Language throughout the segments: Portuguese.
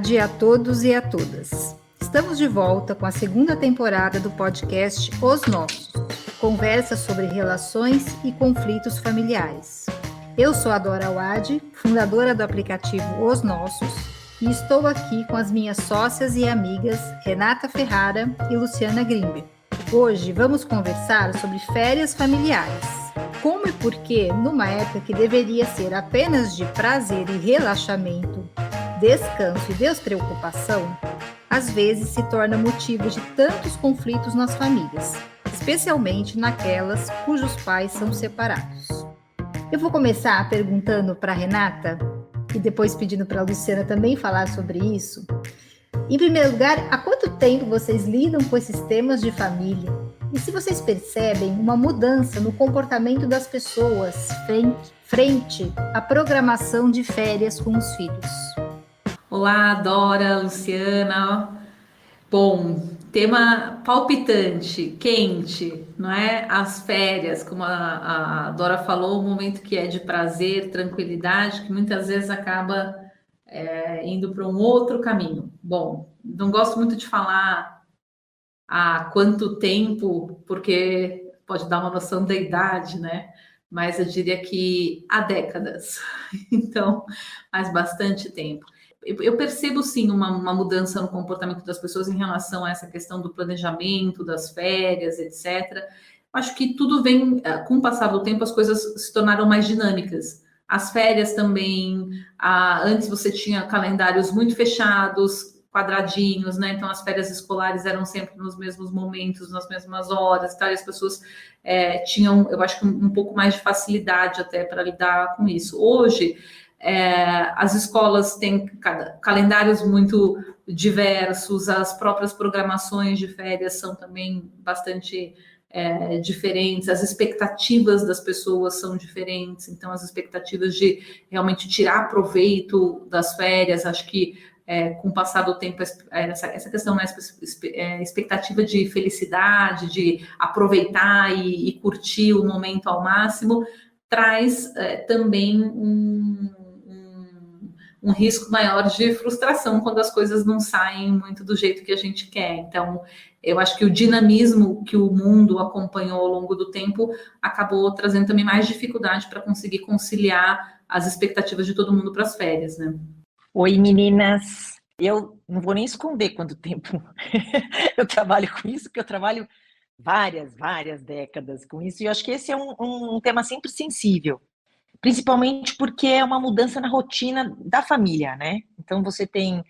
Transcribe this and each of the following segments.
tarde a todos e a todas. Estamos de volta com a segunda temporada do podcast Os Nossos, conversa sobre relações e conflitos familiares. Eu sou a Dora Wade, fundadora do aplicativo Os Nossos, e estou aqui com as minhas sócias e amigas Renata Ferrara e Luciana Grimber. Hoje vamos conversar sobre férias familiares. Como e por que, numa época que deveria ser apenas de prazer e relaxamento, descanso e despreocupação, às vezes se torna motivo de tantos conflitos nas famílias, especialmente naquelas cujos pais são separados. Eu vou começar perguntando para a Renata, e depois pedindo para a Luciana também falar sobre isso. Em primeiro lugar, há quanto tempo vocês lidam com esses temas de família? E se vocês percebem uma mudança no comportamento das pessoas frente à programação de férias com os filhos? Olá, Dora, Luciana. Bom, tema palpitante, quente, não é? As férias, como a Dora falou, um momento que é de prazer, tranquilidade, que muitas vezes acaba indo para um outro caminho. Bom, não gosto muito de falar há quanto tempo, porque pode dar uma noção da idade, né? Mas eu diria que há décadas, então faz bastante tempo. Eu percebo sim uma mudança no comportamento das pessoas em relação a essa questão do planejamento, das férias, etc. Acho que tudo vem, com o passar do tempo, as coisas se tornaram mais dinâmicas. As férias também, antes você tinha calendários muito fechados, quadradinhos, né? Então as férias escolares eram sempre nos mesmos momentos, nas mesmas horas, tal, e as pessoas tinham, eu acho que um pouco mais de facilidade até para lidar com isso. Hoje, as escolas têm calendários muito diversos, as próprias programações de férias são também bastante diferentes, as expectativas das pessoas são diferentes, então as expectativas de realmente tirar proveito das férias, acho que com o passar do tempo, essa questão, né, expectativa de felicidade, de aproveitar e curtir o momento ao máximo, traz também um risco maior de frustração quando as coisas não saem muito do jeito que a gente quer. Então, eu acho que o dinamismo que o mundo acompanhou ao longo do tempo acabou trazendo também mais dificuldade para conseguir conciliar as expectativas de todo mundo para as férias, né? Oi, meninas. Eu não vou nem esconder quanto tempo eu trabalho com isso, porque eu trabalho várias décadas com isso, e eu acho que esse é um tema sempre sensível, principalmente porque é uma mudança na rotina da família, né? Então você tem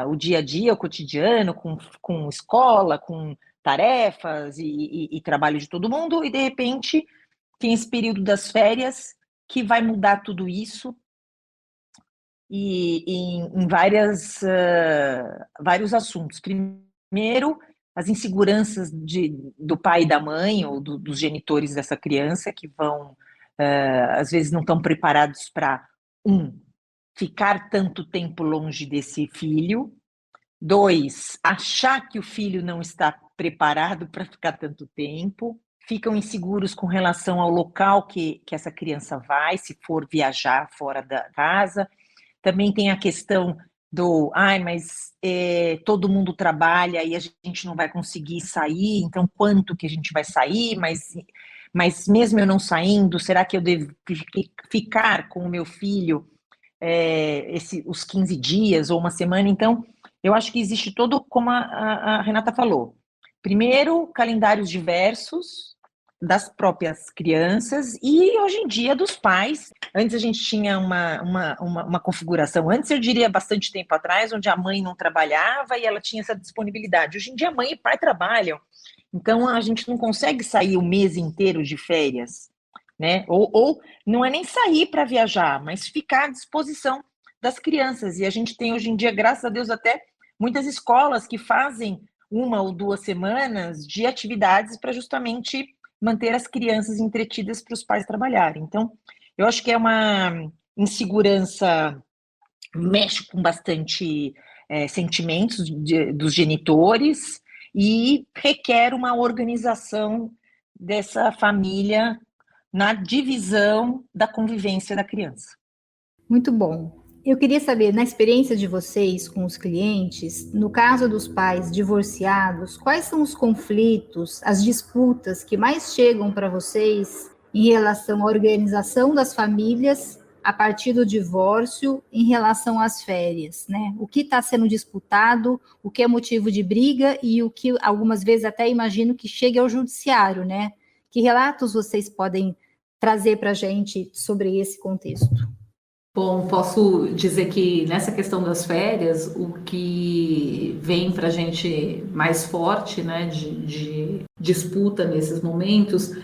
o dia a dia, o cotidiano, com escola, com tarefas e trabalho de todo mundo, e de repente tem esse período das férias que vai mudar tudo isso e em vários assuntos. Primeiro, as inseguranças do pai e da mãe, ou dos genitores dessa criança, que vão, às vezes, não estão preparados para, ficar tanto tempo longe desse filho. 2, achar que o filho não está preparado para ficar tanto tempo. Ficam inseguros com relação ao local que essa criança vai, se for viajar fora da casa. Também tem a questão mas todo mundo trabalha e a gente não vai conseguir sair, então quanto que a gente vai sair? Mas mesmo eu não saindo, será que eu devo ficar com o meu filho os 15 dias ou uma semana? Então, eu acho que existe todo, como a Renata falou, primeiro, calendários diversos das próprias crianças e, hoje em dia, dos pais. Antes a gente tinha uma configuração, antes eu diria bastante tempo atrás, onde a mãe não trabalhava e ela tinha essa disponibilidade. Hoje em dia, mãe e pai trabalham, então a gente não consegue sair o mês inteiro de férias, né? Ou não é nem sair para viajar, mas ficar à disposição das crianças. E a gente tem hoje em dia, graças a Deus, até muitas escolas que fazem 1 ou 2 semanas de atividades para justamente manter as crianças entretidas para os pais trabalharem. Então, eu acho que é uma insegurança, mexe com bastante sentimentos dos genitores e requer uma organização dessa família na divisão da convivência da criança. Muito bom. Eu queria saber, na experiência de vocês com os clientes, no caso dos pais divorciados, quais são os conflitos, as disputas que mais chegam para vocês em relação à organização das famílias a partir do divórcio em relação às férias, né? O que está sendo disputado, o que é motivo de briga e o que algumas vezes até imagino que chegue ao judiciário, né? Que relatos vocês podem trazer para a gente sobre esse contexto? Bom, posso dizer que nessa questão das férias, o que vem para a gente mais forte, né, de disputa nesses momentos,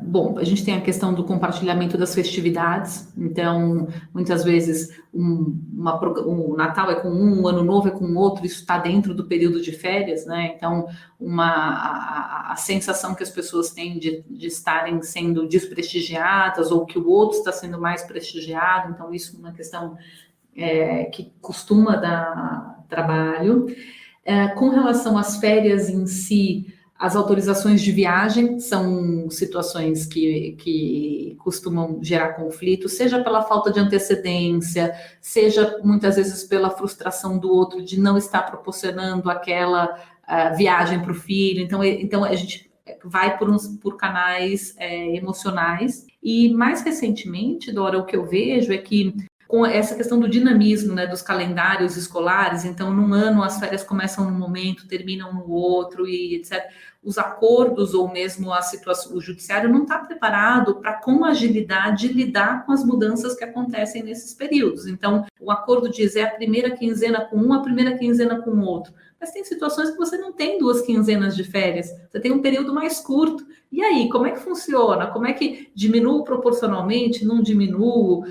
bom, a gente tem a questão do compartilhamento das festividades, então, muitas vezes, o Natal é com um, o Ano Novo é com outro, isso está dentro do período de férias, né, então, a sensação que as pessoas têm de estarem sendo desprestigiadas ou que o outro está sendo mais prestigiado, então isso é uma questão que costuma dar trabalho. Com relação às férias em si, as autorizações de viagem são situações que costumam gerar conflito, seja pela falta de antecedência, seja muitas vezes pela frustração do outro de não estar proporcionando aquela viagem para o filho. Então a gente vai por canais emocionais. E mais recentemente, Dora, o que eu vejo é que com essa questão do dinamismo, né, dos calendários escolares, então num ano as férias começam num momento, terminam no outro e etc. Os acordos ou mesmo a situação, o judiciário não está preparado para com agilidade lidar com as mudanças que acontecem nesses períodos. Então o acordo diz a primeira quinzena com um, a primeira quinzena com o outro. Mas tem situações que você não tem 2 quinzenas de férias, você tem um período mais curto. E aí, como é que funciona? Como é que diminuo proporcionalmente, não diminuo?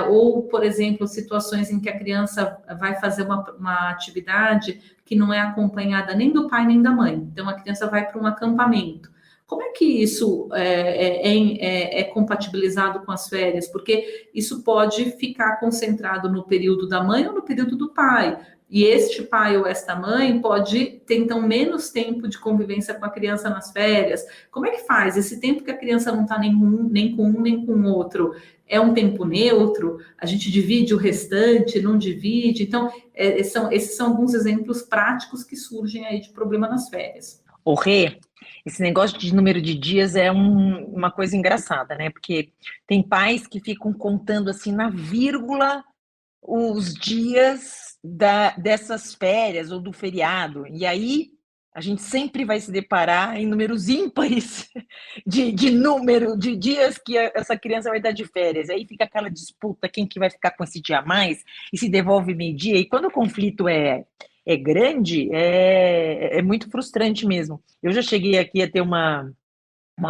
Ou, por exemplo, situações em que a criança vai fazer uma atividade que não é acompanhada nem do pai nem da mãe. Então, a criança vai para um acampamento. Como é que isso é compatibilizado com as férias? Porque isso pode ficar concentrado no período da mãe ou no período do pai. E este pai ou esta mãe pode ter, então, menos tempo de convivência com a criança nas férias. Como é que faz? Esse tempo que a criança não está nem com um, nem com o outro, é um tempo neutro? A gente divide o restante, não divide? Então, esses são alguns exemplos práticos que surgem aí de problema nas férias. O Rê, esse negócio de número de dias é uma coisa engraçada, né? Porque tem pais que ficam contando assim na vírgula os dias dessas férias ou do feriado, e aí a gente sempre vai se deparar em números ímpares de número de dias que essa criança vai dar de férias. Aí fica aquela disputa, quem que vai ficar com esse dia a mais, e se devolve meio-dia, e quando o conflito é grande, é muito frustrante mesmo. Eu já cheguei aqui a ter uma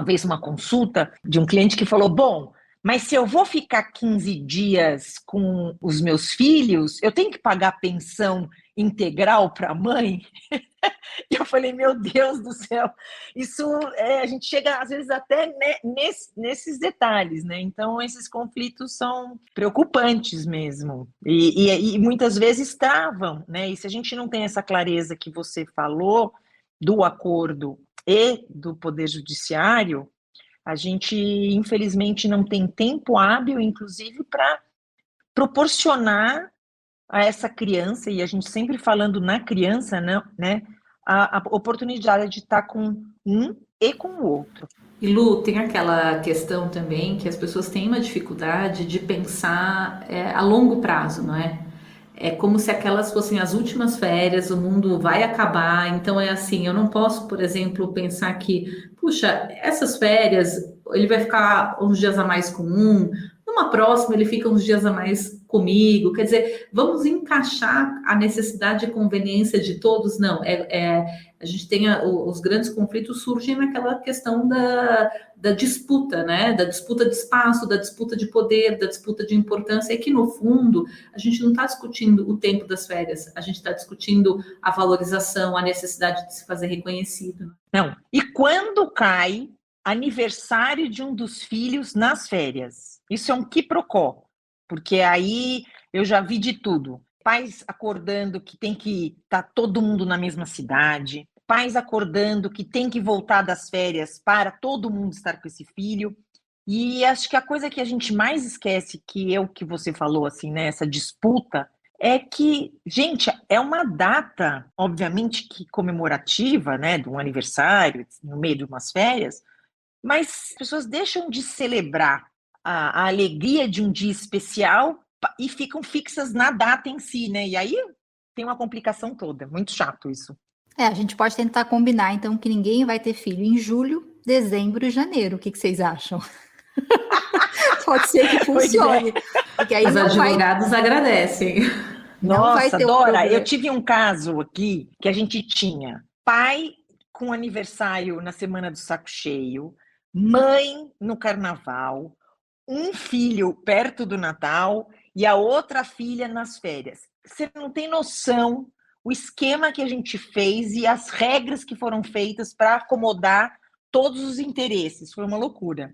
vez uma consulta de um cliente que falou, bom, mas se eu vou ficar 15 dias com os meus filhos, eu tenho que pagar pensão integral para a mãe? E eu falei, meu Deus do céu, isso a gente chega às vezes até nesses detalhes, né? Então esses conflitos são preocupantes mesmo e muitas vezes travam, né? E se a gente não tem essa clareza que você falou do acordo e do Poder Judiciário, a gente, infelizmente, não tem tempo hábil, inclusive, para proporcionar a essa criança, e a gente sempre falando na criança, né, a oportunidade de estar com um e com o outro. E Lu, tem aquela questão também que as pessoas têm uma dificuldade de pensar a longo prazo, não é? É como se aquelas fossem as últimas férias, o mundo vai acabar. Então é assim, eu não posso, por exemplo, pensar que, puxa, essas férias, ele vai ficar uns dias a mais com um, numa próxima ele fica uns dias a mais comigo. Quer dizer, vamos encaixar a necessidade e conveniência de todos? Não, a gente tem os grandes conflitos surgem naquela questão da disputa, né? Da disputa de espaço, da disputa de poder, da disputa de importância, e que no fundo a gente não está discutindo o tempo das férias, a gente está discutindo a valorização, a necessidade de se fazer reconhecido. Não. E quando cai aniversário de um dos filhos nas férias? Isso é um quiprocó, porque aí eu já vi de tudo. Pais acordando que tem que estar todo mundo na mesma cidade, pais acordando que tem que voltar das férias para todo mundo estar com esse filho. E acho que a coisa que a gente mais esquece, que você falou, assim, né, essa disputa, é que, gente, é uma data, obviamente, que comemorativa, né, de um aniversário, no meio de umas férias, mas as pessoas deixam de celebrar a alegria de um dia especial e ficam fixas na data em si, né? E aí tem uma complicação toda. Muito chato isso. A gente pode tentar combinar, então, que ninguém vai ter filho em julho, dezembro e janeiro. O que vocês acham? Pode ser que Pois é. funcione, porque aí Os advogados agradecem. não vai Nossa, ter o Dora, eu problema. tive um caso aqui que a gente tinha pai com aniversário na semana do saco cheio, mãe no carnaval, um filho perto do Natal e a outra filha nas férias. Você não tem noção o esquema que a gente fez e as regras que foram feitas para acomodar todos os interesses. Foi uma loucura.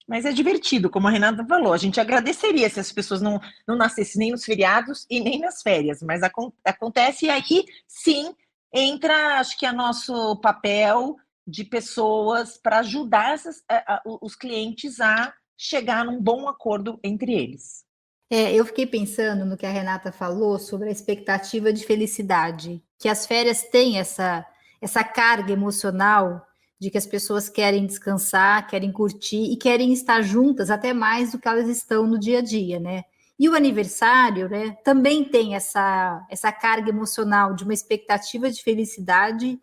Mas é divertido, como a Renata falou. A gente agradeceria se as pessoas não nascessem nem nos feriados e nem nas férias. Mas acontece e aí, sim, entra, acho que é nosso papel de pessoas para ajudar os clientes a chegar num bom acordo entre eles. Eu fiquei pensando no que a Renata falou sobre a expectativa de felicidade, que as férias têm essa carga emocional de que as pessoas querem descansar, querem curtir e querem estar juntas até mais do que elas estão no dia a dia, né? E o aniversário, né, também tem essa carga emocional de uma expectativa de felicidade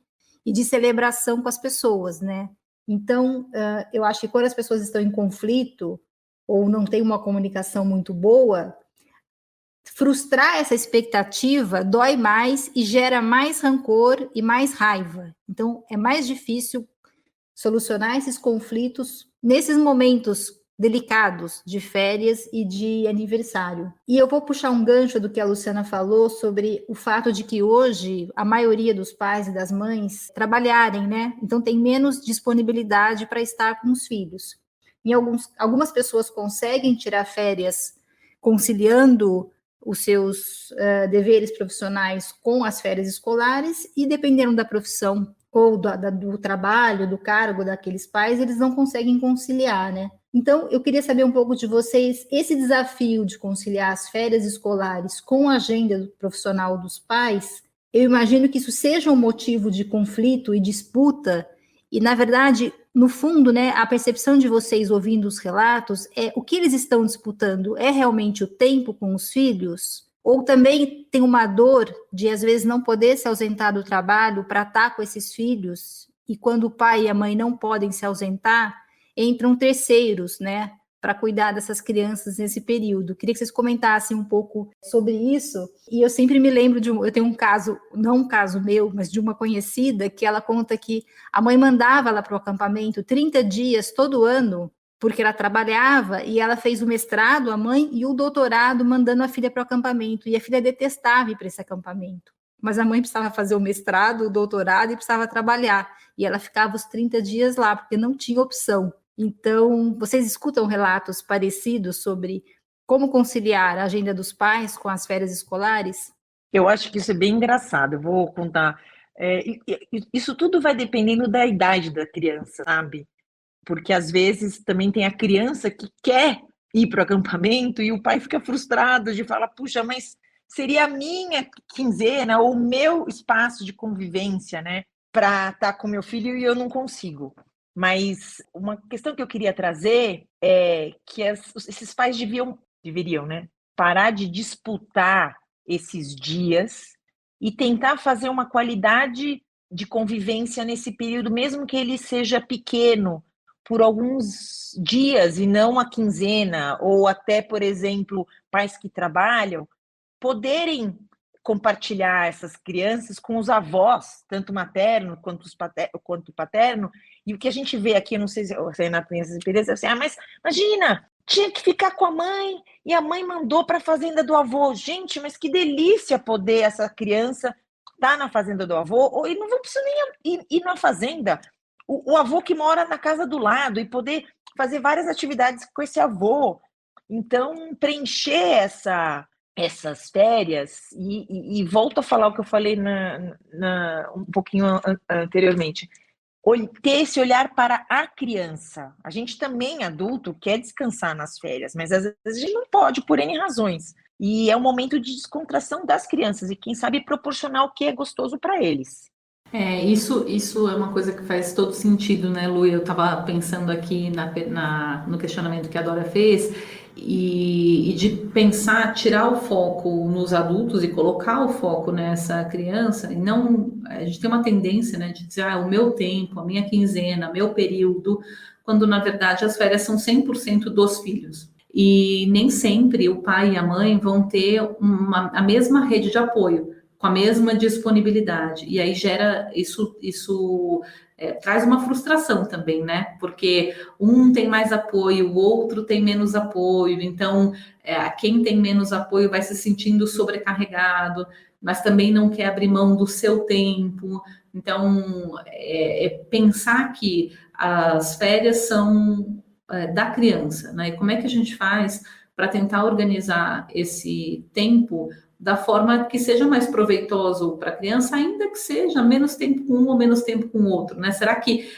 e de celebração com as pessoas, né? Então, eu acho que quando as pessoas estão em conflito ou não tem uma comunicação muito boa, frustrar essa expectativa dói mais e gera mais rancor e mais raiva. Então, é mais difícil solucionar esses conflitos nesses momentos delicados de férias e de aniversário. E eu vou puxar um gancho do que a Luciana falou sobre o fato de que hoje a maioria dos pais e das mães trabalharem, né? Então tem menos disponibilidade para estar com os filhos. Algumas pessoas conseguem tirar férias conciliando os seus deveres profissionais com as férias escolares e, dependendo da profissão ou do trabalho, do cargo daqueles pais, eles não conseguem conciliar, né? Então, eu queria saber um pouco de vocês, esse desafio de conciliar as férias escolares com a agenda profissional dos pais, eu imagino que isso seja um motivo de conflito e disputa, e, na verdade, no fundo, né, a percepção de vocês ouvindo os relatos é o que eles estão disputando é realmente o tempo com os filhos? Ou também tem uma dor de, às vezes, não poder se ausentar do trabalho para estar com esses filhos, e quando o pai e a mãe não podem se ausentar, entram terceiros, né, para cuidar dessas crianças nesse período. Queria que vocês comentassem um pouco sobre isso. E eu sempre me lembro eu tenho um caso, não um caso meu, mas de uma conhecida, que ela conta que a mãe mandava ela para o acampamento 30 dias todo ano, porque ela trabalhava e ela fez o mestrado, a mãe, e o doutorado mandando a filha para o acampamento. E a filha detestava ir para esse acampamento. Mas a mãe precisava fazer o mestrado, o doutorado e precisava trabalhar. E ela ficava os 30 dias lá, porque não tinha opção. Então, vocês escutam relatos parecidos sobre como conciliar a agenda dos pais com as férias escolares? Eu acho que isso é bem engraçado. Eu vou contar. Isso tudo vai dependendo da idade da criança, sabe? Porque às vezes também tem a criança que quer ir para o acampamento e o pai fica frustrado de falar, puxa, mas seria a minha quinzena ou o meu espaço de convivência, né, para estar com meu filho e eu não consigo. Mas uma questão que eu queria trazer é que esses pais deveriam, né, parar de disputar esses dias e tentar fazer uma qualidade de convivência nesse período, mesmo que ele seja pequeno, por alguns dias e não a quinzena, ou até, por exemplo, pais que trabalham, poderem compartilhar essas crianças com os avós, tanto materno quanto paterno, e o que a gente vê aqui, eu não sei se a Renata tem essa experiência, assim, mas imagina, tinha que ficar com a mãe, e a mãe mandou para a fazenda do avô. Gente, mas que delícia poder essa criança estar na fazenda do avô, e não precisa nem ir na fazenda, o avô que mora na casa do lado, e poder fazer várias atividades com esse avô. Então, preencher essas férias, e volto a falar o que eu falei um pouquinho anteriormente, ter esse olhar para a criança. A gente também, adulto, quer descansar nas férias, mas às vezes a gente não pode, por N razões. E é um momento de descontração das crianças e, quem sabe, proporcionar o que é gostoso para eles. Isso é uma coisa que faz todo sentido, né, Lu? Eu estava pensando aqui no questionamento que a Dora fez e de pensar, tirar o foco nos adultos e colocar o foco nessa criança. E não, a gente tem uma tendência, né, de dizer, o meu tempo, a minha quinzena, meu período, quando na verdade as férias são 100% dos filhos. E nem sempre o pai e a mãe vão ter a mesma rede de apoio, com a mesma disponibilidade. E aí gera isso traz uma frustração também, né? Porque um tem mais apoio, o outro tem menos apoio. Então, quem tem menos apoio vai se sentindo sobrecarregado, mas também não quer abrir mão do seu tempo. Então, pensar que as férias são da criança, né? E como é que a gente faz para tentar organizar esse tempo da forma que seja mais proveitoso para a criança, ainda que seja menos tempo com um ou menos tempo com o outro, né? Será que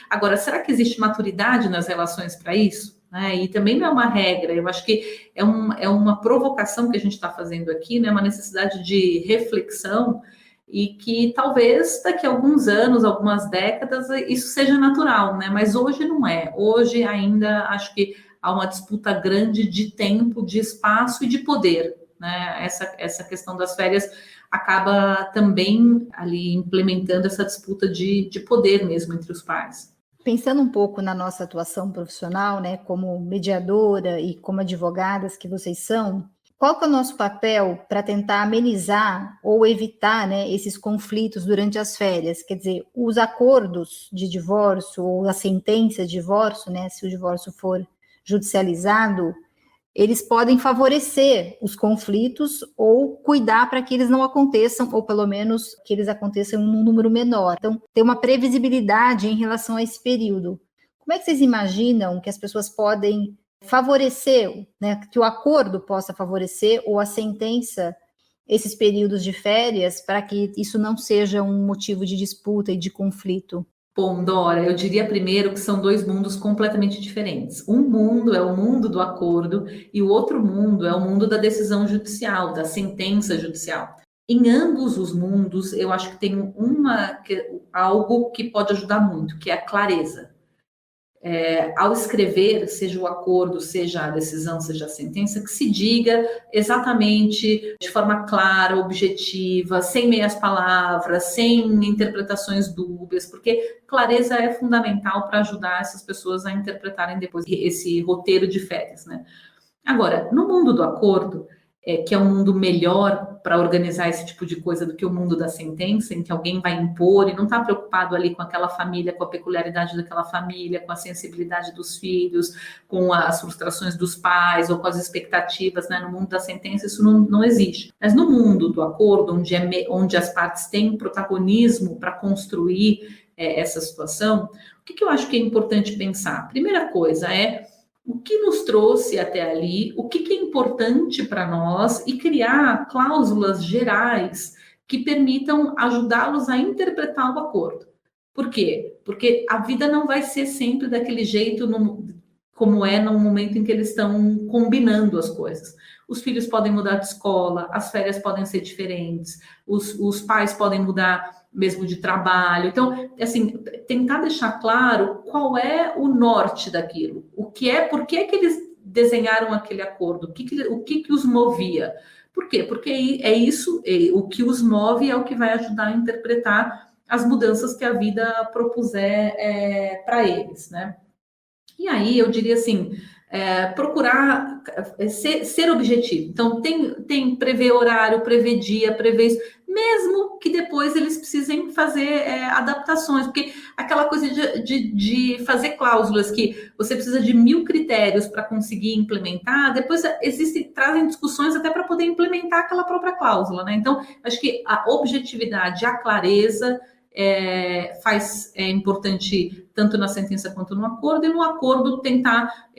existe maturidade nas relações para isso? Né? E também não é uma regra, eu acho que é uma provocação que a gente está fazendo aqui, né? Uma necessidade de reflexão e que talvez daqui a alguns anos, algumas décadas, isso seja natural, né? Mas hoje não é. Hoje ainda acho que há uma disputa grande de tempo, de espaço e de poder. Né? Essa questão das férias acaba também ali implementando essa disputa de poder mesmo entre os pais. Pensando um pouco na nossa atuação profissional, né, como mediadora e como advogadas que vocês são, qual que é o nosso papel para tentar amenizar ou evitar, né, esses conflitos durante as férias? Quer dizer, os acordos de divórcio ou a sentença de divórcio, né, se o divórcio for judicializado, eles podem favorecer os conflitos ou cuidar para que eles não aconteçam, ou pelo menos que eles aconteçam em um número menor. Então, ter uma previsibilidade em relação a esse período. Como é que vocês imaginam que as pessoas podem favorecer, né, que o acordo possa favorecer ou a sentença esses períodos de férias para que isso não seja um motivo de disputa e de conflito? Bom, Dora, eu diria primeiro que são dois mundos completamente diferentes. Um mundo é o mundo do acordo e o outro mundo é o mundo da decisão judicial, da sentença judicial. Em ambos os mundos, eu acho que tem algo que pode ajudar muito, que é a clareza. Ao escrever, seja o acordo, seja a decisão, seja a sentença, que se diga exatamente de forma clara, objetiva, sem meias palavras, sem interpretações dúbias, porque clareza é fundamental para ajudar essas pessoas a interpretarem depois esse roteiro de férias, né? Agora, no mundo do acordo, que é um mundo melhor para organizar esse tipo de coisa do que o mundo da sentença, em que alguém vai impor e não está preocupado ali com aquela família, com a peculiaridade daquela família, com a sensibilidade dos filhos, com as frustrações dos pais ou com as expectativas, né? No mundo da sentença isso não existe. Mas no mundo do acordo, onde as partes têm protagonismo para construir essa situação, o que eu acho que é importante pensar? Primeira coisa o que nos trouxe até ali, o que é importante para nós e criar cláusulas gerais que permitam ajudá-los a interpretar o acordo. Por quê? Porque a vida não vai ser sempre daquele jeito como é no momento em que eles estão combinando as coisas. Os filhos podem mudar de escola, as férias podem ser diferentes, os pais podem mudar mesmo de trabalho. Então, assim, tentar deixar claro qual é o norte daquilo, por que eles desenharam aquele acordo, o que os movia. Por quê? Porque é isso, o que os move é o que vai ajudar a interpretar as mudanças que a vida propuser para eles, né? E aí eu diria assim, procurar ser objetivo. Então, tem prever horário, prever dia, prever isso, mesmo que depois eles precisem fazer adaptações, porque aquela coisa de fazer cláusulas que você precisa de 1000 critérios para conseguir implementar, depois trazem discussões até para poder implementar aquela própria cláusula, né? Então, acho que a objetividade, a clareza é importante tanto na sentença quanto no acordo, e no acordo tentar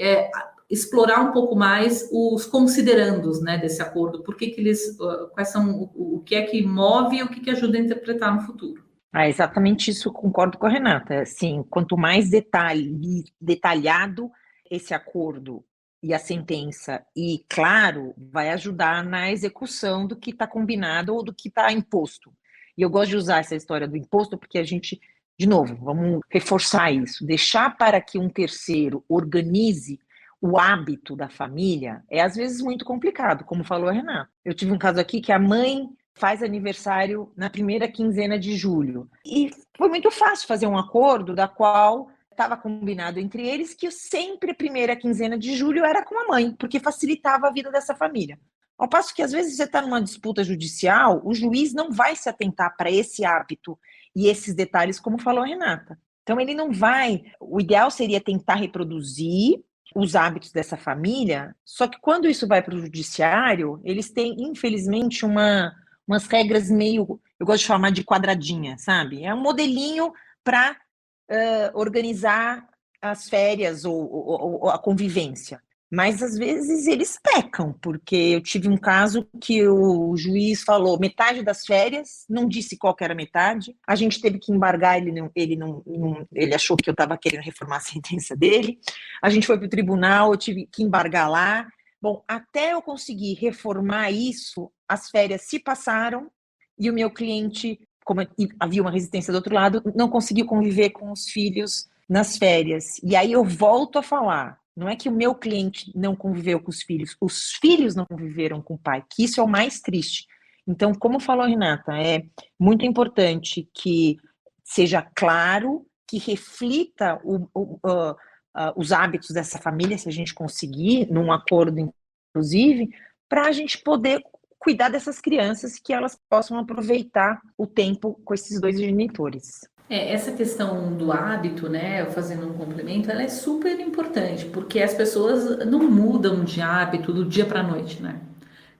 explorar um pouco mais os considerandos, né, desse acordo, quais são o que é que move e o que ajuda a interpretar no futuro. Exatamente isso, concordo com a Renata. Assim, quanto mais detalhado esse acordo e a sentença, e claro, vai ajudar na execução do que está combinado ou do que está imposto. E eu gosto de usar essa história do imposto porque a gente, de novo, vamos reforçar isso. Deixar para que um terceiro organize o hábito da família é às vezes muito complicado, como falou a Renata. Eu tive um caso aqui que a mãe faz aniversário na primeira quinzena de julho. E foi muito fácil fazer um acordo da qual estava combinado entre eles que sempre a primeira quinzena de julho era com a mãe, porque facilitava a vida dessa família. Ao passo que às vezes você está numa disputa judicial, o juiz não vai se atentar para esse hábito e esses detalhes, como falou a Renata. Então ele não vai. O ideal seria tentar reproduzir os hábitos dessa família, só que quando isso vai para o judiciário, eles têm, infelizmente, umas regras meio, eu gosto de chamar de quadradinha, sabe? É um modelinho para organizar as férias ou a convivência. Mas às vezes eles pecam, porque eu tive um caso que o juiz falou metade das férias, não disse qual que era a metade, a gente teve que embargar, ele achou que eu estava querendo reformar a sentença dele, a gente foi para o tribunal, eu tive que embargar lá. Bom, até eu conseguir reformar isso, as férias se passaram e o meu cliente, como havia uma resistência do outro lado, não conseguiu conviver com os filhos nas férias. E aí eu volto a falar, não é que o meu cliente não conviveu com os filhos não conviveram com o pai, que isso é o mais triste. Então, como falou a Renata, é muito importante que seja claro, que reflita os hábitos dessa família, se a gente conseguir, num acordo, inclusive, para a gente poder cuidar dessas crianças, que elas possam aproveitar o tempo com esses dois genitores. Essa questão do hábito, né, fazendo um complemento, ela é super importante, porque as pessoas não mudam de hábito do dia para a noite, né?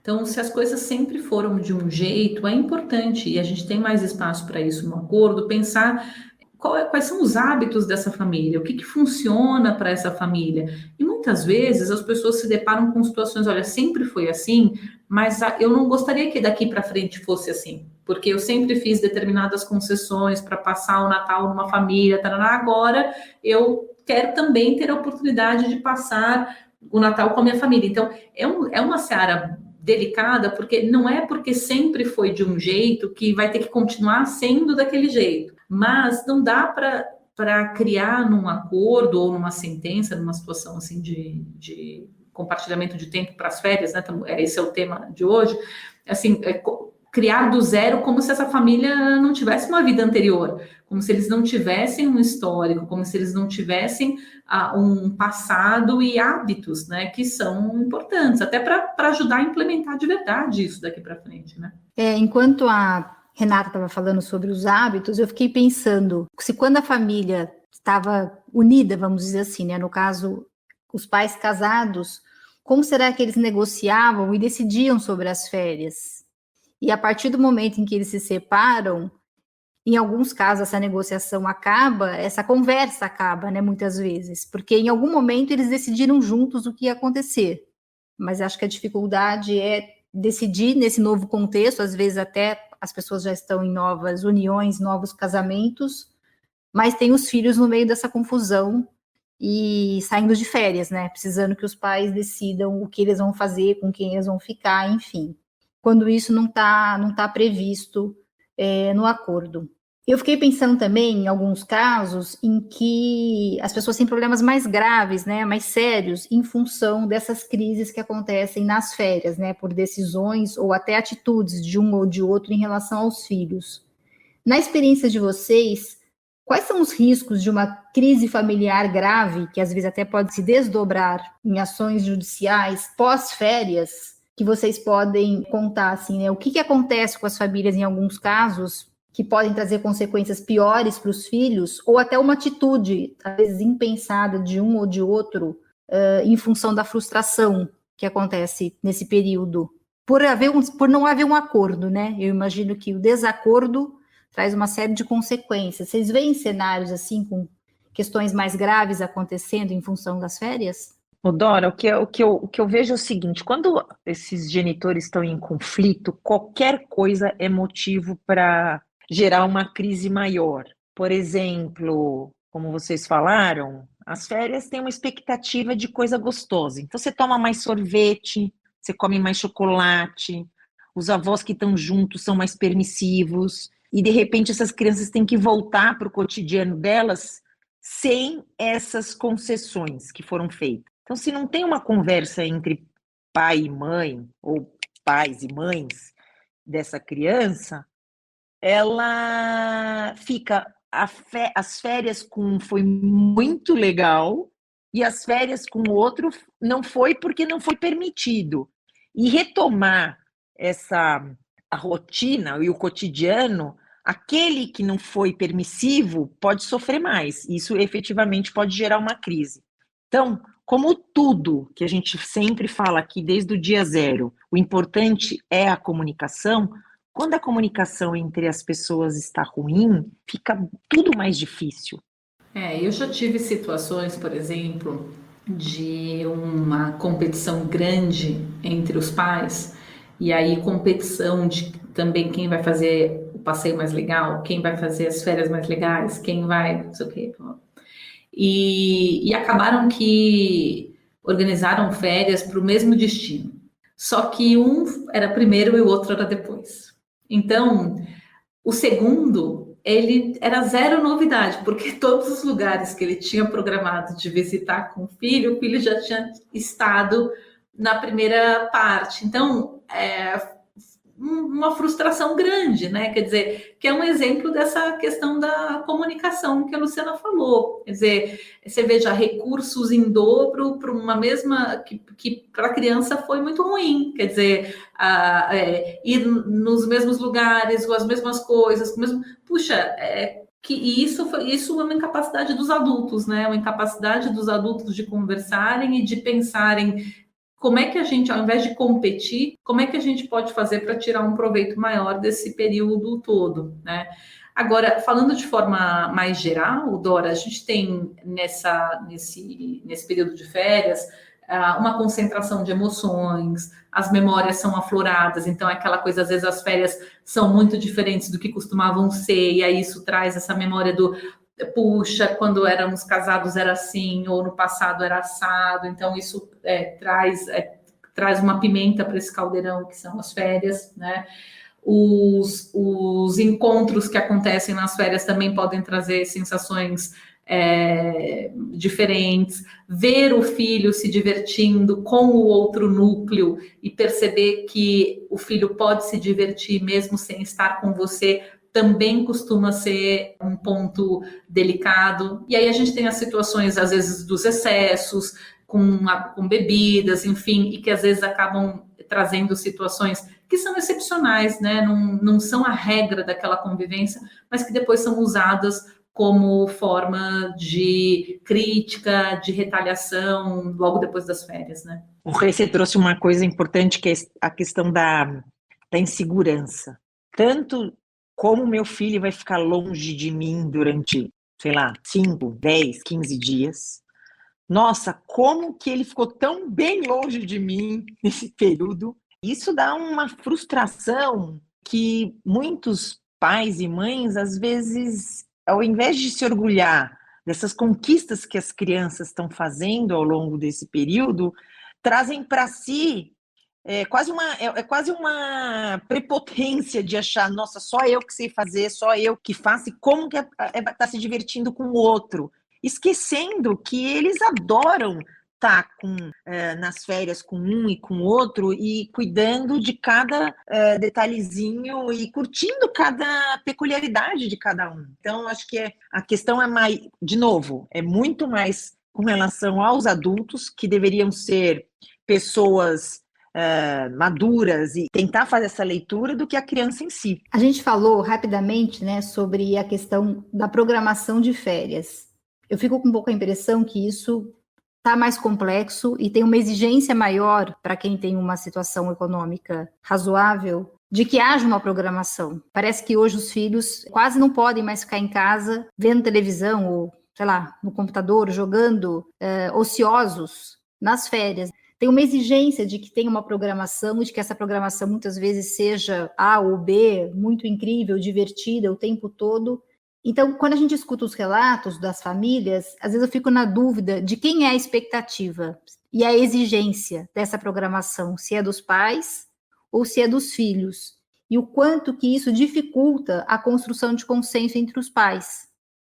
Então, se as coisas sempre foram de um jeito, é importante, e a gente tem mais espaço para isso no acordo, pensar quais são os hábitos dessa família, o que funciona para essa família. E muitas vezes as pessoas se deparam com situações, olha, sempre foi assim, mas eu não gostaria que daqui para frente fosse assim, porque eu sempre fiz determinadas concessões para passar o Natal numa família, tarará, agora eu quero também ter a oportunidade de passar o Natal com a minha família. Então, é uma seara delicada, porque não é porque sempre foi de um jeito que vai ter que continuar sendo daquele jeito. Mas não dá para criar num acordo ou numa sentença, numa situação assim de compartilhamento de tempo para as férias, né? Então, esse é o tema de hoje, assim, criar do zero como se essa família não tivesse uma vida anterior, como se eles não tivessem um histórico, como se eles não tivessem um passado e hábitos, né, que são importantes, até para ajudar a implementar de verdade isso daqui para frente, né? Enquanto a Renata estava falando sobre os hábitos, eu fiquei pensando se quando a família estava unida, vamos dizer assim, né, no caso, os pais casados, como será que eles negociavam e decidiam sobre as férias? E a partir do momento em que eles se separam, em alguns casos essa negociação acaba, essa conversa acaba, né, muitas vezes, porque em algum momento eles decidiram juntos o que ia acontecer. Mas acho que a dificuldade é decidir nesse novo contexto, às vezes até as pessoas já estão em novas uniões, novos casamentos, mas tem os filhos no meio dessa confusão e saindo de férias, né, precisando que os pais decidam o que eles vão fazer, com quem eles vão ficar, enfim. Quando isso não tá previsto no acordo. Eu fiquei pensando também, em alguns casos, em que as pessoas têm problemas mais graves, né, mais sérios, em função dessas crises que acontecem nas férias, né, por decisões ou até atitudes de um ou de outro em relação aos filhos. Na experiência de vocês, quais são os riscos de uma crise familiar grave, que às vezes até pode se desdobrar em ações judiciais pós-férias, que vocês podem contar, assim, né? O que acontece com as famílias em alguns casos que podem trazer consequências piores para os filhos, ou até uma atitude, às vezes, impensada de um ou de outro, em função da frustração que acontece nesse período, por não haver um acordo, né? Eu imagino que o desacordo traz uma série de consequências. Vocês veem cenários assim, com questões mais graves acontecendo em função das férias? Dora, o que eu vejo é o seguinte: quando esses genitores estão em conflito, qualquer coisa é motivo para gerar uma crise maior. Por exemplo, como vocês falaram, as férias têm uma expectativa de coisa gostosa. Então, você toma mais sorvete, você come mais chocolate, os avós que estão juntos são mais permissivos, e de repente essas crianças têm que voltar para o cotidiano delas sem essas concessões que foram feitas. Então, se não tem uma conversa entre pai e mãe, ou pais e mães dessa criança, ela fica as férias com um foi muito legal e as férias com o outro não foi porque não foi permitido. E retomar a rotina e o cotidiano, aquele que não foi permissivo pode sofrer mais. Isso efetivamente pode gerar uma crise. Então, como tudo que a gente sempre fala aqui desde o dia zero, o importante é a comunicação. Quando a comunicação entre as pessoas está ruim, fica tudo mais difícil. Eu já tive situações, por exemplo, de uma competição grande entre os pais, e aí competição de também quem vai fazer o passeio mais legal, quem vai fazer as férias mais legais, quem vai, não sei o quê. E acabaram que organizaram férias para o mesmo destino. Só que um era primeiro e o outro era depois. Então, o segundo, ele era zero novidade, porque todos os lugares que ele tinha programado de visitar com o filho já tinha estado na primeira parte. Então, uma frustração grande, né? Quer dizer, que é um exemplo dessa questão da comunicação que a Luciana falou. Quer dizer, você veja recursos em dobro para uma mesma que para a criança foi muito ruim. Quer dizer, ir nos mesmos lugares, com as mesmas coisas, puxa, isso é uma incapacidade dos adultos, né? Uma incapacidade dos adultos de conversarem e de pensarem como é que a gente, ao invés de competir, como é que a gente pode fazer para tirar um proveito maior desse período todo, né? Agora, falando de forma mais geral, Dora, a gente tem nesse período de férias uma concentração de emoções, as memórias são afloradas, então é aquela coisa, às vezes as férias são muito diferentes do que costumavam ser, e aí isso traz essa memória do puxa, quando éramos casados era assim, ou no passado era assado, então isso traz uma pimenta para esse caldeirão que são as férias, né? Os encontros que acontecem nas férias também podem trazer sensações diferentes, ver o filho se divertindo com o outro núcleo e perceber que o filho pode se divertir mesmo sem estar com você, também costuma ser um ponto delicado. E aí a gente tem as situações, às vezes, dos excessos, com bebidas, enfim, e que às vezes acabam trazendo situações que são excepcionais, né? Não são a regra daquela convivência, mas que depois são usadas como forma de crítica, de retaliação, logo depois das férias, né? O Rei, você trouxe uma coisa importante, que é a questão da insegurança. Tanto como meu filho vai ficar longe de mim durante, sei lá, 5, 10, 15 dias. Nossa, como que ele ficou tão bem longe de mim nesse período. Isso dá uma frustração que muitos pais e mães, às vezes, ao invés de se orgulhar dessas conquistas que as crianças estão fazendo ao longo desse período, trazem para si quase uma prepotência de achar, nossa, só eu que sei fazer, só eu que faço, e como que tá se divertindo com o outro, esquecendo que eles adoram estar nas férias com um e com o outro e cuidando de cada detalhezinho e curtindo cada peculiaridade de cada um. Então, acho que a questão é mais, de novo, é muito mais com relação aos adultos, que deveriam ser pessoas maduras e tentar fazer essa leitura, do que a criança em si. A gente falou rapidamente, né, sobre a questão da programação de férias. Eu fico com um pouco a impressão que isso está mais complexo e tem uma exigência maior para quem tem uma situação econômica razoável, de que haja uma programação. Parece que hoje os filhos quase não podem mais ficar em casa vendo televisão ou, sei lá, no computador, jogando ociosos nas férias. tem uma exigência de que tenha uma programação, e de que essa programação muitas vezes seja A ou B, muito incrível, divertida o tempo todo. Então, quando a gente escuta os relatos das famílias, às vezes eu fico na dúvida de quem é a expectativa e a exigência dessa programação, se é dos pais ou se é dos filhos, e o quanto que isso dificulta a construção de consenso entre os pais.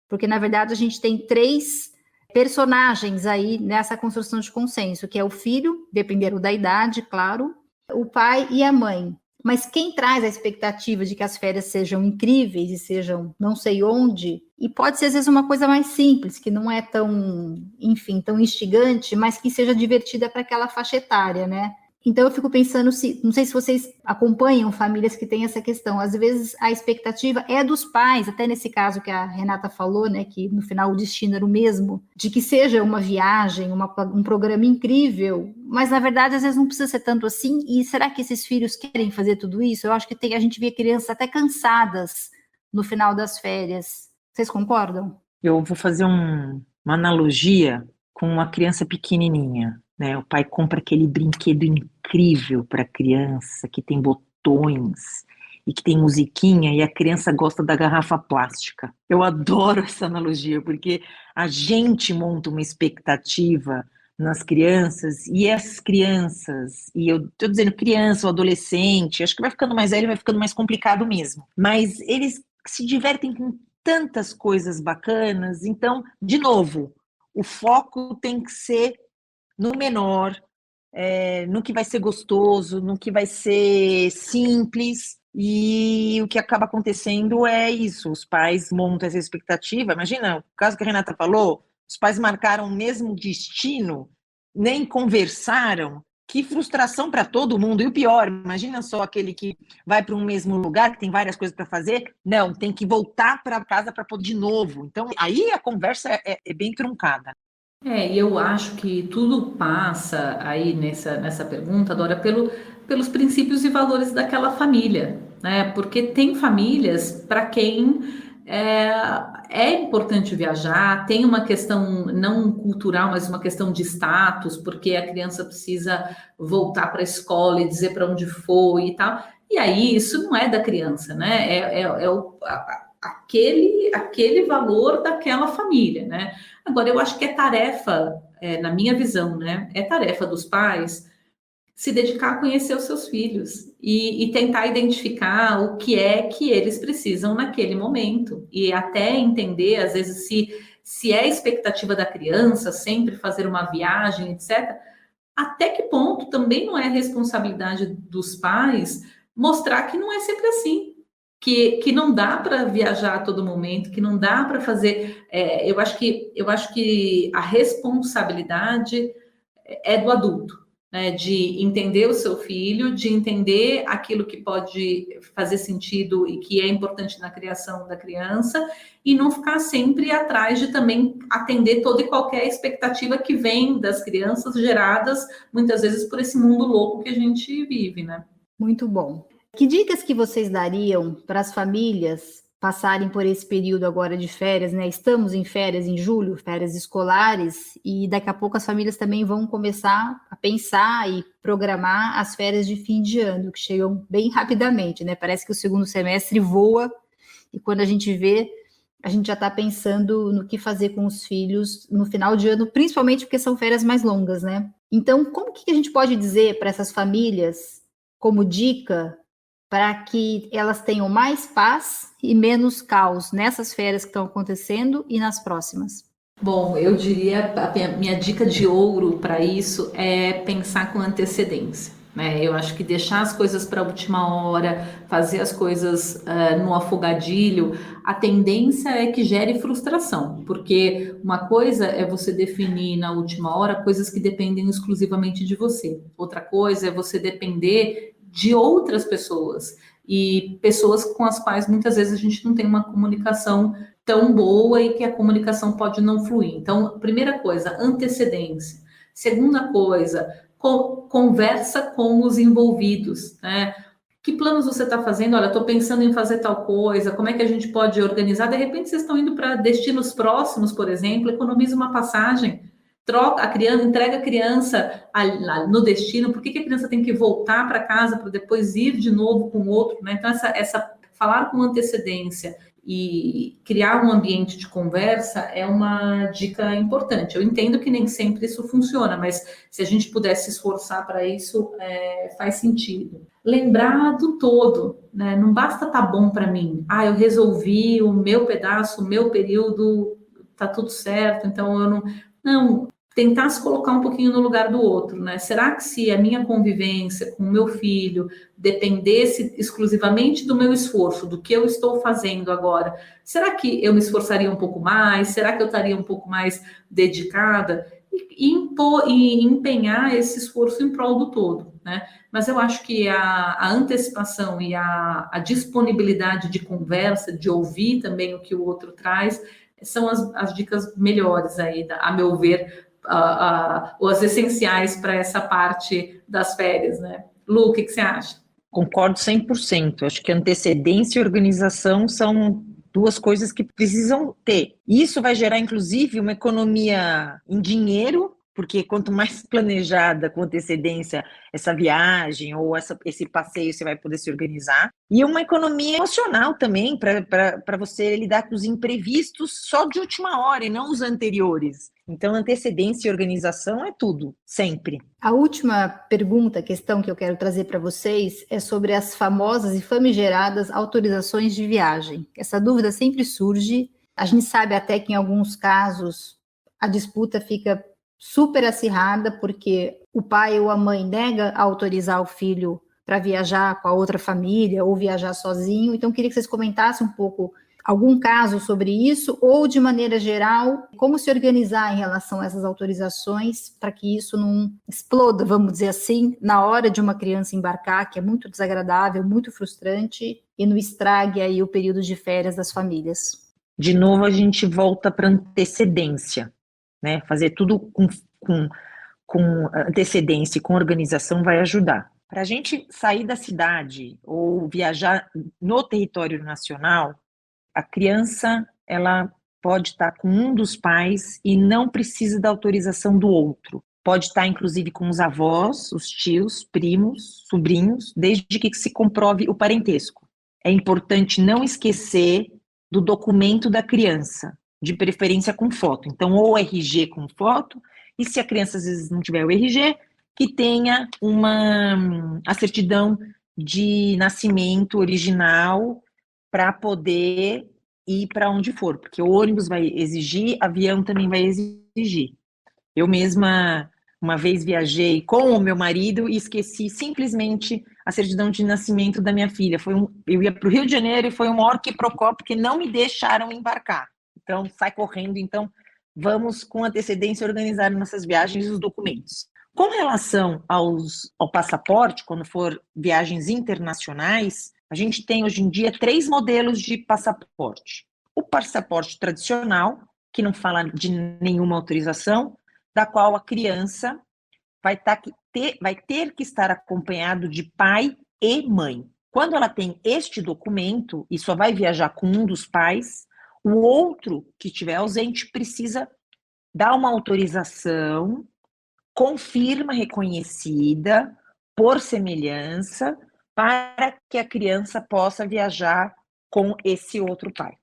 Porque, na verdade, a gente tem 3 personagens aí nessa construção de consenso, que é o filho, dependendo da idade, claro, o pai e a mãe. Mas quem traz a expectativa de que as férias sejam incríveis e sejam não sei onde, e pode ser às vezes uma coisa mais simples, que não é tão, enfim, tão instigante, mas que seja divertida para aquela faixa etária, né? Então eu fico pensando não sei se vocês acompanham famílias que têm essa questão, às vezes a expectativa é dos pais, até nesse caso que a Renata falou, né, que no final o destino era o mesmo, de que seja uma viagem, um programa incrível, mas na verdade às vezes não precisa ser tanto assim, e será que esses filhos querem fazer tudo isso? Eu acho que a gente vê crianças até cansadas no final das férias. Vocês concordam? Eu vou fazer uma analogia com uma criança pequenininha, né? O pai compra aquele brinquedo incrível para a criança, que tem botões e que tem musiquinha, e a criança gosta da garrafa plástica. Eu adoro essa analogia, porque a gente monta uma expectativa nas crianças, e essas crianças, e eu estou dizendo criança ou adolescente, acho que vai ficando mais velho, vai ficando mais complicado mesmo, mas eles se divertem com tantas coisas bacanas. Então, de novo, o foco tem que ser no menor, no que vai ser gostoso, no que vai ser simples, e o que acaba acontecendo é isso, os pais montam essa expectativa. Imagina, o caso que a Renata falou, os pais marcaram o mesmo destino, nem conversaram, que frustração para todo mundo. E o pior, imagina só aquele que vai para um mesmo lugar, que tem várias coisas para fazer, não, tem que voltar para casa para poder de novo. Então, aí a conversa é bem truncada. E eu acho que tudo passa aí nessa pergunta, Dora, pelos princípios e valores daquela família, né? Porque tem famílias para quem é importante viajar, tem uma questão não cultural, mas uma questão de status, porque a criança precisa voltar para a escola e dizer para onde foi e tal. E aí isso não é da criança, né? Aquele valor daquela família, né? Agora, eu acho que é tarefa, na minha visão, né? É tarefa dos pais se dedicar a conhecer os seus filhos e tentar identificar o que é que eles precisam naquele momento. E até entender, às vezes, se é a expectativa da criança sempre fazer uma viagem, etc., até que ponto também não é responsabilidade dos pais mostrar que não é sempre assim. Que não dá para viajar a todo momento, que não dá para fazer. Eu acho que a responsabilidade é do adulto, né? De entender o seu filho, de entender aquilo que pode fazer sentido e que é importante na criação da criança, e não ficar sempre atrás de também atender toda e qualquer expectativa que vem das crianças, geradas muitas vezes por esse mundo louco que a gente vive, né? Muito bom. Que dicas que vocês dariam para as famílias passarem por esse período agora de férias, né? Estamos em férias em julho, férias escolares, e daqui a pouco as famílias também vão começar a pensar e programar as férias de fim de ano, que chegam bem rapidamente, né? Parece que o segundo semestre voa, e quando a gente vê, a gente já está pensando no que fazer com os filhos no final de ano, principalmente porque são férias mais longas, né? Então, como que a gente pode dizer para essas famílias, como dica, para que elas tenham mais paz e menos caos nessas férias que estão acontecendo e nas próximas? Bom, eu diria, a minha dica de ouro para isso é pensar com antecedência, né? Eu acho que deixar as coisas para a última hora, fazer as coisas no afogadilho, a tendência é que gere frustração, porque uma coisa é você definir na última hora coisas que dependem exclusivamente de você, outra coisa é você depender de outras pessoas, e pessoas com as quais muitas vezes a gente não tem uma comunicação tão boa e que a comunicação pode não fluir. Então, primeira coisa, antecedência. Segunda coisa, conversa com os envolvidos, né? Que planos você está fazendo? Olha, estou pensando em fazer tal coisa, como é que a gente pode organizar? De repente, vocês estão indo para destinos próximos, por exemplo, economiza uma passagem. troca a criança, entrega a criança no destino, por que a criança tem que voltar para casa para depois ir de novo com outro, né? Então, falar com antecedência e criar um ambiente de conversa é uma dica importante. Eu entendo que nem sempre isso funciona, mas se a gente puder se esforçar para isso, faz sentido. Lembrar do todo, né? Não basta tá bom para mim. Eu resolvi o meu pedaço, o meu período, tá tudo certo, então eu não... Não, tentar se colocar um pouquinho no lugar do outro, né? Será que se a minha convivência com o meu filho dependesse exclusivamente do meu esforço, do que eu estou fazendo agora, será que eu me esforçaria um pouco mais? Será que eu estaria um pouco mais dedicada? E empenhar esse esforço em prol do todo, né? Mas eu acho que a antecipação e a disponibilidade de conversa, de ouvir também o que o outro traz, são as dicas melhores aí, a meu ver, os essenciais para essa parte das férias, né? Lu, o que você acha? Concordo 100%. Acho que antecedência e organização são duas coisas que precisam ter. Isso vai gerar, inclusive, uma economia em dinheiro, porque quanto mais planejada com antecedência essa viagem ou esse passeio você vai poder se organizar, e uma economia emocional também, para você lidar com os imprevistos só de última hora e não os anteriores. Então, antecedência e organização é tudo, sempre. A última questão que eu quero trazer para vocês é sobre as famosas e famigeradas autorizações de viagem. Essa dúvida sempre surge. A gente sabe até que em alguns casos a disputa fica super acirrada porque o pai ou a mãe nega a autorizar o filho para viajar com a outra família ou viajar sozinho. Então, queria que vocês comentassem um pouco algum caso sobre isso ou, de maneira geral, como se organizar em relação a essas autorizações para que isso não exploda, vamos dizer assim, na hora de uma criança embarcar, que é muito desagradável, muito frustrante, e não estrague aí o período de férias das famílias. De novo, a gente volta para antecedência, né? Fazer tudo com antecedência e com organização vai ajudar. Para a gente sair da cidade ou viajar no território nacional, a criança ela pode estar com um dos pais e não precisa da autorização do outro. Pode estar, inclusive, com os avós, os tios, primos, sobrinhos, desde que se comprove o parentesco. É importante não esquecer do documento da criança, de preferência com foto. Então, ou RG com foto, e se a criança às vezes não tiver o RG, que tenha a certidão de nascimento original para poder ir para onde for, porque o ônibus vai exigir, avião também vai exigir. Eu mesma, uma vez viajei com o meu marido e esqueci simplesmente a certidão de nascimento da minha filha. Eu ia para o Rio de Janeiro e foi um maior quiprocó, porque não me deixaram embarcar. Então, sai correndo. Então, vamos com antecedência organizar nossas viagens e os documentos. Com relação ao passaporte, quando for viagens internacionais, a gente tem hoje em dia 3 modelos de passaporte. O passaporte tradicional, que não fala de nenhuma autorização, da qual a criança vai ter que estar acompanhado de pai e mãe. Quando ela tem este documento e só vai viajar com um dos pais, o outro que estiver ausente precisa dar uma autorização com firma reconhecida por semelhança para que a criança possa viajar com esse outro pai.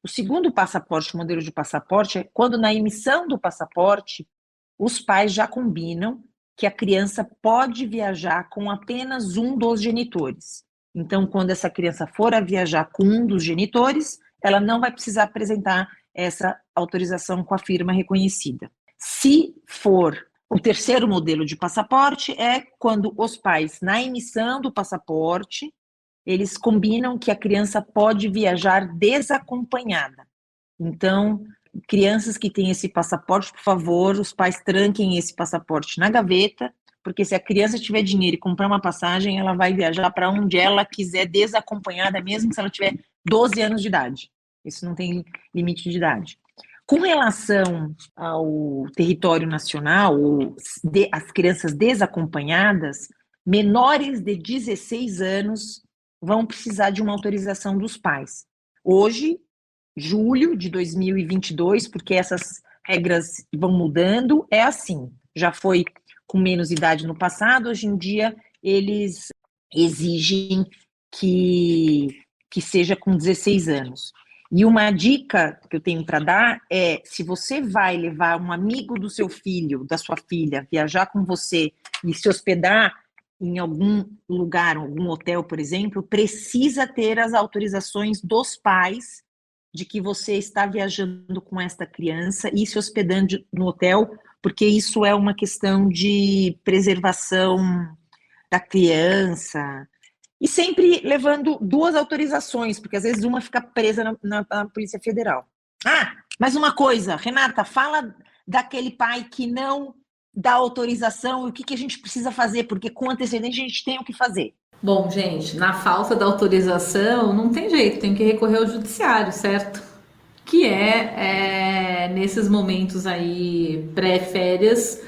O segundo modelo de passaporte, é quando na emissão do passaporte, os pais já combinam que a criança pode viajar com apenas um dos genitores. Então, quando essa criança for a viajar com um dos genitores, ela não vai precisar apresentar essa autorização com a firma reconhecida. Se for o terceiro modelo de passaporte, é quando os pais, na emissão do passaporte, eles combinam que a criança pode viajar desacompanhada. Então, crianças que têm esse passaporte, por favor, os pais tranquem esse passaporte na gaveta, porque se a criança tiver dinheiro e comprar uma passagem, ela vai viajar para onde ela quiser desacompanhada, mesmo se ela tiver 12 anos de idade. Isso não tem limite de idade. Com relação ao território nacional, as crianças desacompanhadas, menores de 16 anos vão precisar de uma autorização dos pais. Hoje, julho de 2022, porque essas regras vão mudando, é assim, já foi com menos idade no passado, hoje em dia eles exigem que seja com 16 anos. E uma dica que eu tenho para dar é, se você vai levar um amigo do seu filho, da sua filha, viajar com você e se hospedar em algum lugar, algum hotel, por exemplo, precisa ter as autorizações dos pais de que você está viajando com esta criança e se hospedando no hotel, porque isso é uma questão de preservação da criança. E sempre levando 2 autorizações, porque às vezes uma fica presa na Polícia Federal. Ah, mais uma coisa, Renata, fala daquele pai que não dá autorização e o que a gente precisa fazer, porque com antecedência a gente tem o que fazer. Bom, gente, na falta da autorização, não tem jeito, tem que recorrer ao judiciário, certo? Que nesses momentos aí pré-férias,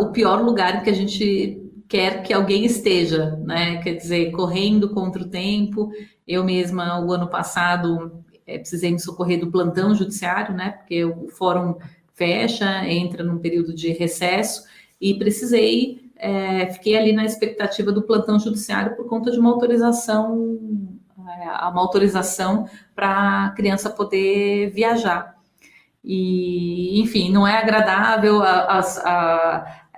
o pior lugar em que a gente quer que alguém esteja, né? Quer dizer, correndo contra o tempo. Eu mesma, o ano passado, precisei me socorrer do plantão judiciário, né? Porque o fórum fecha, entra num período de recesso e precisei, fiquei ali na expectativa do plantão judiciário por conta de uma autorização para a criança poder viajar. E, enfim, não é agradável,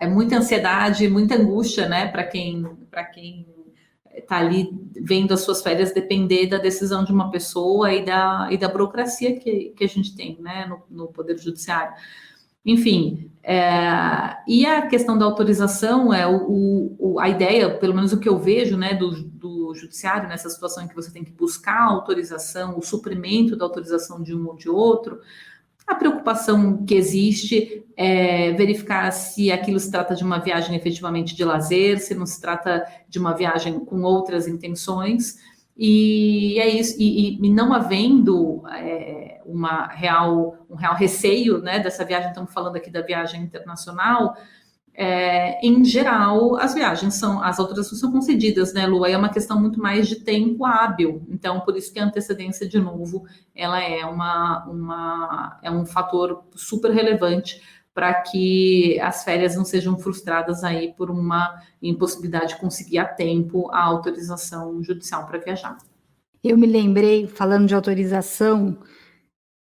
é muita ansiedade, muita angústia, né, para quem está ali vendo as suas férias depender da decisão de uma pessoa e da burocracia que a gente tem, né, no Poder Judiciário. Enfim, e a questão da autorização a ideia, pelo menos o que eu vejo, né, do judiciário nessa situação em que você tem que buscar a autorização, o suprimento da autorização de um ou de outro. A preocupação que existe é verificar se aquilo se trata de uma viagem efetivamente de lazer, se não se trata de uma viagem com outras intenções, e é isso, e não havendo um real receio, né, dessa viagem, estamos falando aqui da viagem internacional, em geral, as autorizações são concedidas, né, Lu? Aí é uma questão muito mais de tempo hábil. Então, por isso que a antecedência, de novo, ela é um fator super relevante para que as férias não sejam frustradas aí por uma impossibilidade de conseguir a tempo a autorização judicial para viajar. Eu me lembrei, falando de autorização,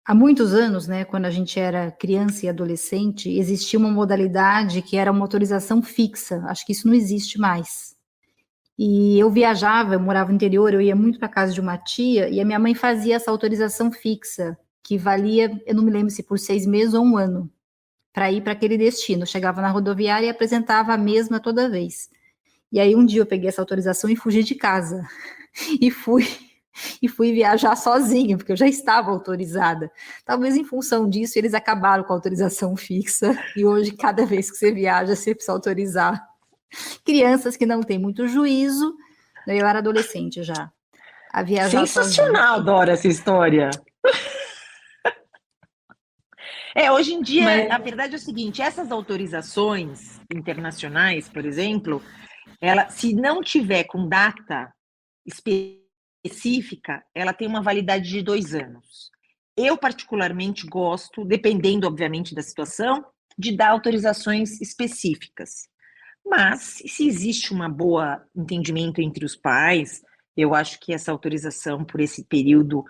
há muitos anos, né, quando a gente era criança e adolescente, existia uma modalidade que era uma autorização fixa. Acho que isso não existe mais. E eu viajava, eu morava no interior, eu ia muito para casa de uma tia, e a minha mãe fazia essa autorização fixa, que valia, eu não me lembro se por 6 meses ou 1 ano, para ir para aquele destino. Eu chegava na rodoviária e apresentava a mesma toda vez. E aí um dia eu peguei essa autorização e fugi de casa. E fui viajar sozinha, porque eu já estava autorizada. Talvez em função disso, eles acabaram com a autorização fixa, e hoje, cada vez que você viaja, você precisa autorizar. Crianças que não têm muito juízo, eu era adolescente já, a viajar Sensacional, Dora, essa história. Hoje em dia, a verdade é o seguinte, essas autorizações internacionais, por exemplo, se não tiver com data específica, ela tem uma validade de 2 anos. Eu, particularmente, gosto, dependendo, obviamente, da situação, de dar autorizações específicas. Mas, se existe um bom entendimento entre os pais, eu acho que essa autorização por esse período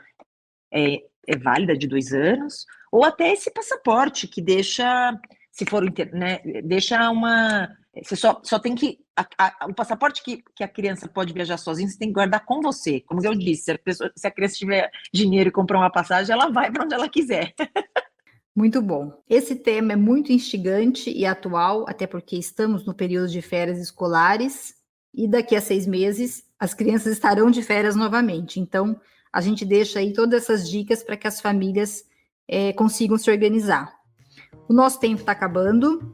é válida, de 2 anos, ou até esse passaporte que deixa, se for, né, deixa uma... Você só tem que... o passaporte que a criança pode viajar sozinha, você tem que guardar com você. Como eu disse, se a criança tiver dinheiro e comprar uma passagem, ela vai para onde ela quiser. Muito bom. Esse tema é muito instigante e atual, até porque estamos no período de férias escolares e daqui a 6 meses as crianças estarão de férias novamente. Então, a gente deixa aí todas essas dicas para que as famílias consigam se organizar. O nosso tempo está acabando.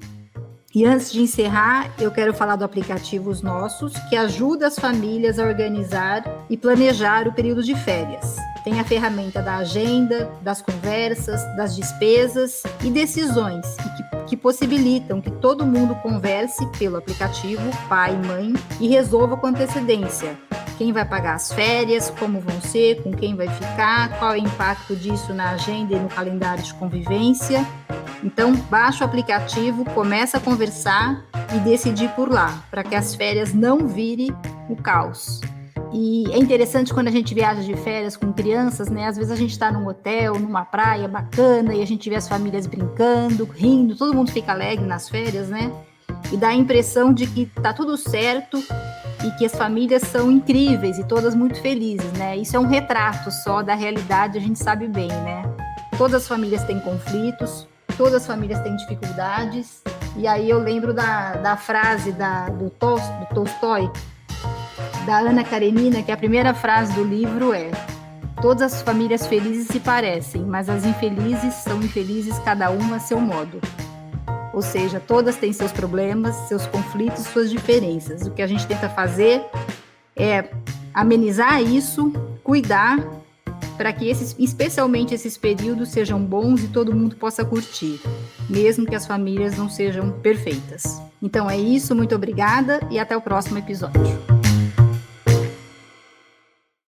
E antes de encerrar, eu quero falar do aplicativo Os Nossos, que ajuda as famílias a organizar e planejar o período de férias. Tem a ferramenta da agenda, das conversas, das despesas e decisões que possibilitam que todo mundo converse pelo aplicativo, pai e mãe, e resolva com antecedência quem vai pagar as férias, como vão ser, com quem vai ficar, qual é o impacto disso na agenda e no calendário de convivência. Então, baixa o aplicativo, começa a conversar e decidir por lá, para que as férias não virem o caos. E é interessante quando a gente viaja de férias com crianças, né? Às vezes a gente está num hotel, numa praia bacana, e a gente vê as famílias brincando, rindo, todo mundo fica alegre nas férias, né? E dá a impressão de que tá tudo certo e que as famílias são incríveis e todas muito felizes, né? Isso é um retrato só da realidade, a gente sabe bem, né? Todas as famílias têm conflitos, todas as famílias têm dificuldades, e aí eu lembro da frase do Tolstói, da Ana Karenina, que a primeira frase do livro é: todas as famílias felizes se parecem, mas as infelizes são infelizes cada uma a seu modo. Ou seja, todas têm seus problemas, seus conflitos, suas diferenças. O que a gente tenta fazer é amenizar isso, cuidar, para que especialmente esses períodos sejam bons e todo mundo possa curtir, mesmo que as famílias não sejam perfeitas. Então é isso, muito obrigada e até o próximo episódio.